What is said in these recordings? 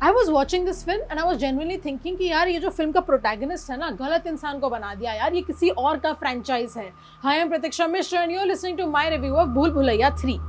I was watching this film and I was genuinely thinking कि यार ये जो फिल्म का प्रोटैगनिस्ट है ना, गलत इंसान को बना दिया यार, ये किसी और का फ्रेंचाइज है। Hi I am Pratiksha Mishra and you are listening to my review of Bhool Bhulaiyaa 3।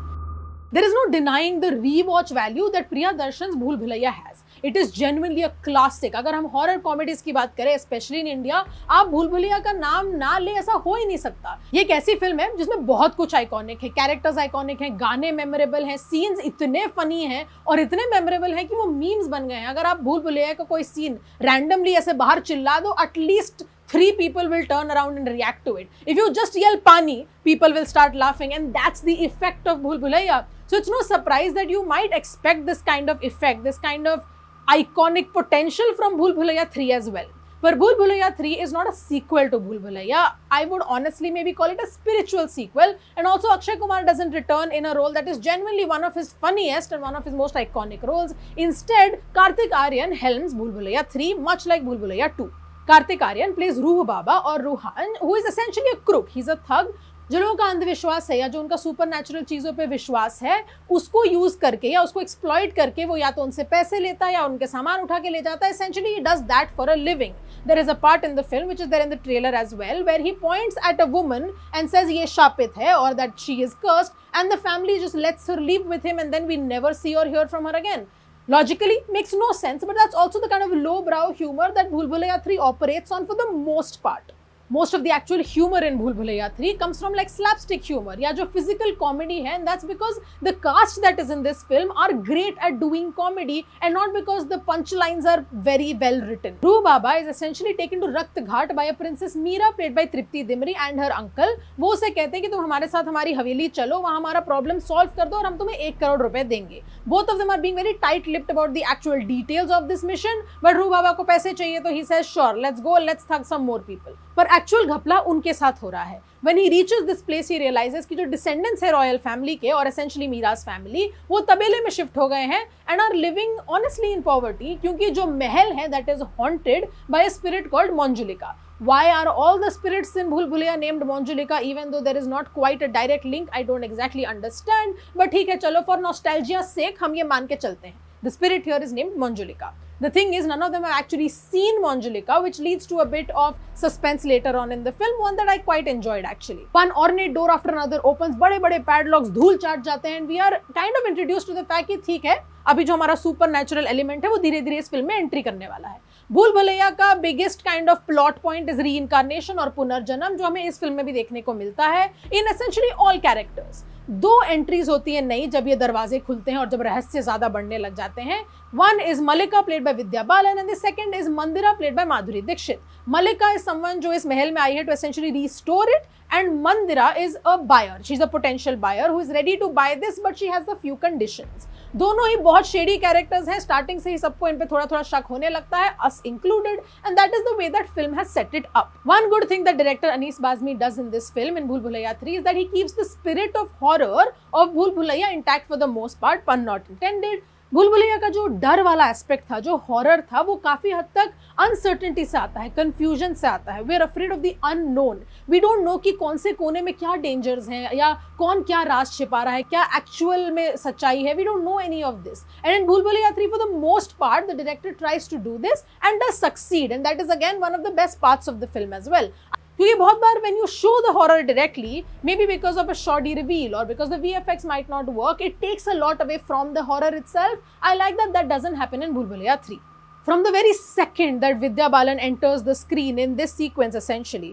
There is no denying the rewatch value that Priyadarshan's Bhool Bhulaiya has. It is genuinely a classic. अगर हम हॉरर कॉमेडीज की बात करें, specially in India, आप भूल भुलैया का नाम ना ले ऐसा हो ही नहीं सकता। ये एक ऐसी फिल्म है जिसमें बहुत कुछ आइकॉनिक है, कैरेक्टर्स आइकॉनिक हैं, गाने मेमोरेबल हैं, सीन्स इतने फनी हैं और इतने मेमोरेबल हैं कि वो मीम्स बन गए हैं। अगर आप भूल भुलैया का कोई सीन रैंडमली ऐसे बाहर चिल्ला दो, at least 3 people will turn around and react to it. If you just yell Pani, people will start laughing, and that's the effect of Bhool Bhulaiya. So it's no surprise that you might expect this kind of effect, this kind of iconic potential from Bhool Bhulaiya 3 as well. But Bhool Bhulaiya 3 is not a sequel to Bhool Bhulaiya. I would honestly maybe call it a spiritual sequel. And also Akshay Kumar doesn't return in a role that is genuinely one of his funniest and one of his most iconic roles. Instead, Kartik Aaryan helms Bhool Bhulaiya 3, much like Bhool Bhulaiya 2. Kartik Aaryan plays Ruh Baba or Ruhan, who is essentially a crook. He's a thug. जो लोगों का अंधविश्वास है या जो उनका super natural चीज़ों पे विश्वास है, उसको यूज करके या उसको एक्सप्लॉइट करके वो या तो उनसे पैसे लेता है या उनके सामान उठा के ले जाता है। Essentially he does that for a living. There is a part in the film which is there in the trailer as well, where he points at a woman and says ये शापित है or that she is cursed, and the family just lets her live with him and then we never see or hear from her again. Logically makes no sense, but that's also the kind of lowbrow humor that Bhool Bhulaiya 3 operates on for the most part. Most of the actual humor in Bhool Bhulaiya 3 comes from like slapstick humor या जो physical comedy है, and that's because the cast that is in this film are great at doing comedy and not because the punchlines are very well written. Ruh Baba is essentially taken to Rakt Ghat by a Princess Meera played by Tripti Dimri and her uncle. वो उसे कहते हैं कि तुम हमारे साथ हमारी हवेली चलो, वहाँ हमारा प्रॉब्लम सॉल्व कर दो और हम तुम्हें 1 करोड़ रुपए देंगे। Both of them are being very tight-lipped about the actual details of this mission, but Ruh Baba को पैसे चाहिए तो he says sure, let's go, let's thug some more people. पर एक्चुअल घपला उनके साथ हो रहा है। When he reaches this place, he realizes कि जो डिसेंडेंट्स है रॉयल फैमिली के और एसेंशियली मीराज फैमिली, वो तबेले में शिफ्ट हो गए हैं and are living honestly in poverty, क्योंकि जो महल है that is haunted by a spirit called Manjulika. Why are all the spirits in Bhool Bhulaiya named Manjulika, even though there is not quite a direct link? I don't exactly understand, but ठीक है, चलो for nostalgia sake हम ये मान के चलते हैं. The spirit here is named Manjulika. The thing is, none of them have actually seen Manjulika, which leads to a bit of suspense later on in the film, one that I quite enjoyed actually. One ornate door after another opens, बड़े-बड़े padlocks धूल चाट जाते हैं, and we are kind of introduced to the fact कि ठीक है, अभी जो हमारा सुपर नेचुरल एलिमेंट है वो धीरे-धीरे इस फिल्म में एंट्री करने वाला है। भूल भुलैया का biggest kind of plot point is reincarnation और पुनर्जन्म, जो हमें इस फिल्म में भी देखने को मिलता है इन एसेंशियली ऑल कैरेक्टर्स। 2 एंट्रीज होती है नई जब ये दरवाजे खुलते हैं और जब रहस्य ज्यादा बढ़ने लग जाते हैं। One is Malika played by Vidya Balan and the second is Mandira played by Madhuri Dixit. Malika is someone जो इस महल में आई है to essentially restore it, and Mandira is a buyer. She's a potential buyer who is ready to buy this, but she has a few conditions. दोनों ही बहुत shady characters हैं, starting से ही सबको इन पे थोड़ा थोड़ा शक होने लगता है, us included, and that is the way that film has set it up. One good thing that director Anis Bazmi does in this film in Bhool Bhulaiya 3 is that he keeps the spirit of horror of Bhool Bhulaiya intact for the most part, pun not intended. भूल भुलैया का जो डर वाला aspect था, जो horror था, वो काफी हद तक अनसर्टेनिटी से आता है, कंफ्यूजन से आता है। We are afraid of the unknown. We don't know कि कौन से कोने में क्या डेंजर्स हैं या कौन क्या राज छिपा रहा है, क्या एक्चुअल में सच्चाई है। We don't know any of this, and in Bhool Bhulaiyaa 3 for the most part the director tries to do this and does succeed, and that is again one of the best parts of the film as well. क्योंकि बहुत बार when you show the horror directly, maybe because of a shoddy reveal or because the VFX might not work, it takes a lot away from the horror itself. I like that that doesn't happen in Bhool Bhulaiya 3. From the very second that Vidya Balan enters the screen in this sequence, essentially,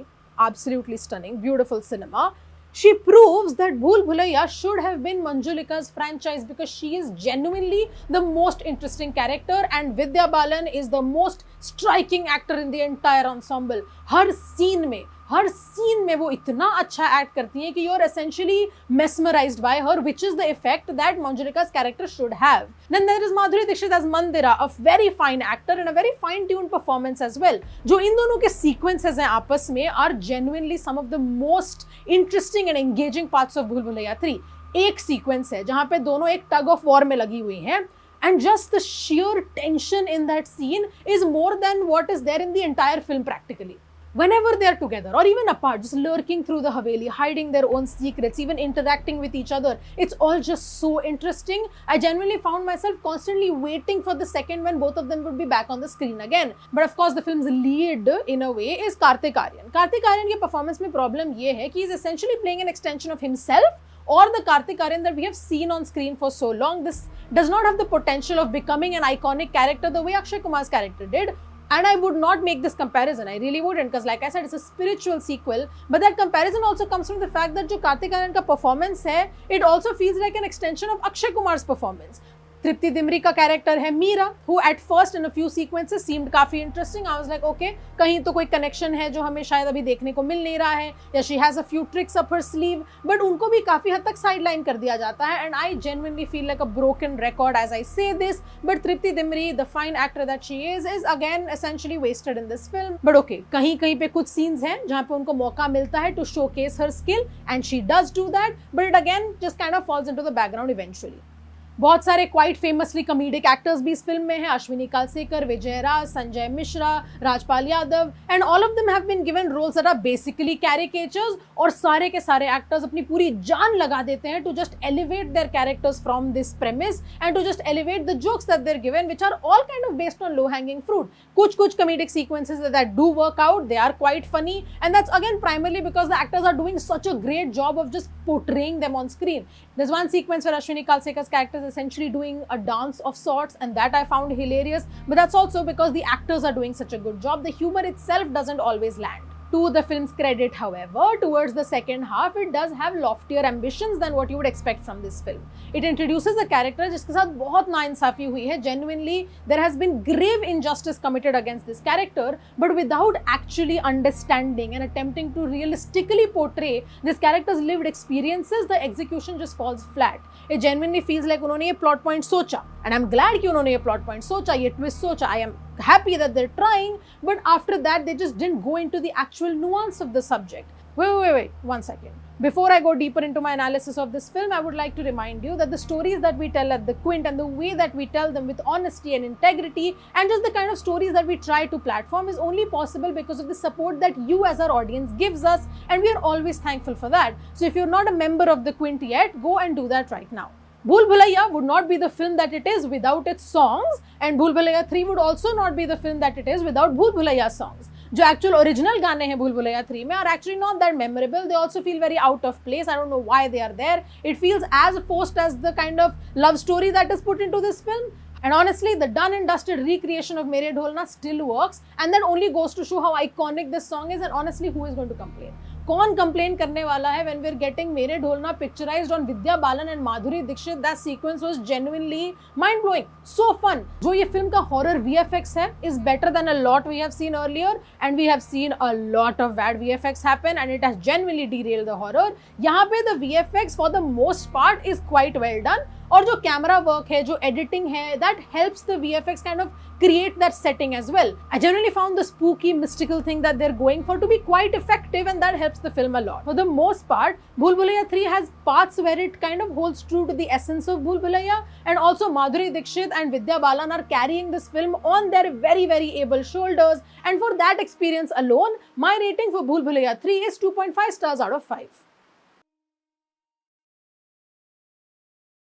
absolutely stunning, beautiful cinema, she proves that Bhool Bhulaiya should have been Manjulika's franchise because she is genuinely the most interesting character and Vidya Balan is the most striking actor in the entire ensemble. हर scene में वो इतना अच्छा act करती है कि you are essentially mesmerized by her, which is the effect that Manjulika's character should have. Then there is Madhuri Dixit as Mandira, a very fine actor and a very fine-tuned performance as well. जो इन दोनों के sequences हैं आपस में are genuinely some of the most interesting and engaging parts of Bhool Bhulaiya 3. एक sequence है जहाँ पे दोनों एक tug of war में लगी हुई हैं, and just the sheer tension in that scene is more than what is there in the entire film practically. whenever they are together or even apart, just lurking through the Haveli, hiding their own secrets, even interacting with each other. It's all just so interesting. I genuinely found myself constantly waiting for the second when both of them would be back on the screen again. But of course, the film's lead, in a way, is Kartik Aaryan. Kartik Aaryan की performance में problem ये है कि he is essentially playing an extension of himself, or the Kartik Aaryan that we have seen on screen for so long. This does not have the potential of becoming an iconic character the way Akshay Kumar's character did. And I would not make this comparison. I really wouldn't, because like I said, it's a spiritual sequel. But that comparison also comes from the fact that जो Kartik Aaryan का performance है, it also feels like an extension of Akshay Kumar's performance. तृप्ति दिमरी का character है Meera, who at first in a few sequences seemed काफी interesting. I was like, okay, कहीं तो कोई connection है जो हमें शायद अभी देखने को मिल नहीं रहा है, या she has a few tricks up her sleeve, but उनको भी काफी हद तक sideline कर दिया जाता है. And I genuinely feel like a broken record as I say this, but Tripti Dimri, the fine actor that she is again essentially wasted in this film. But okay, कहीं कहीं पे कुछ scenes हैं जहाँ पे उनको मौका मिलता है to showcase her skill, and she does do that, but it again just kind of falls into the background eventually. बहुत सारे क्वाइट फेमसली कॉमेडिक एक्टर्स भी इस फिल्म में हैं. Ashwini Kalsekar, Vijay Raaz, Sanjay Mishra, Rajpal Yadav, and all of them have been given roles that are basically caricatures. और सारे के सारे एक्टर्स अपनी पूरी जान लगा देते हैं to just elevate their characters from this premise and to just elevate the jokes that they are given, which are all kind of based on low hanging fruit. कुछ comedic sequences that do work out, they are quite funny, and that's again primarily because the actors are doing such a great job of just portraying them on screen. There's one sequence where Ashwini Kalsekar's character is essentially doing a dance of sorts, and that I found hilarious, but that's also because the actors are doing such a good job. The humor itself doesn't always land. To the film's credit, however, towards the second half, it does have loftier ambitions than what you would expect from this film. It introduces a character जिसके साथ बहुत नाइंसाफी हुई है. Genuinely, there has been grave injustice committed against this character, but without actually understanding and attempting to realistically portray this character's lived experiences, the execution just falls flat. It genuinely feels like उन्होंने ये plot point सोचा, and I'm glad कि उन्होंने ये plot point सोचा, ये twist सोचा. I am happy that they're trying, but after that they just didn't go into the actual nuance of the subject. Wait, 1 second. Before I go deeper into my analysis of this film, I would like to remind you that the stories that we tell at the Quint and the way that we tell them with honesty and integrity and just the kind of stories that we try to platform is only possible because of the support that you as our audience gives us, and we are always thankful for that. So if you're not a member of the Quint yet, go and do that right now. Bhool Bhulaiya would not be the film that it is without its songs, and Bhool Bhulaiya 3 would also not be the film that it is without Bhool Bhulaiya's songs. जो actual original गाने हैं भूल भुलैया 3 में are actually not that memorable. They also feel very out of place. I don't know why they are there. It feels as forced as the kind of love story that is put into this film. And honestly, the done and dusted recreation of Mere Dholna still works, and that only goes to show how iconic this song is. And honestly, who is going to complain? कौन complain करने वाला है when we're getting मेरे ढोलना picturized on Vidya Balan and Madhuri Dixit? That sequence was genuinely mind blowing, so fun. जो ये film का horror VFX है is better than a lot we have seen earlier, and we have seen a lot of bad VFX happen, and it has genuinely derailed the horror. यहाँ पे the VFX for the most part is quite well done, और जो camera work है, जो editing है, that helps the VFX kind of create that setting as well. I generally found the spooky, mystical thing that they're going for to be quite effective, and that helps the film a lot. For the most part, Bhool Bhulaiya 3 has parts where it kind of holds true to the essence of Bhool Bhulaiya, and also Madhuri Dixit and Vidya Balan are carrying this film on their very, very able shoulders, and for that experience alone, my rating for Bhool Bhulaiya 3 is 2.5 stars out of 5.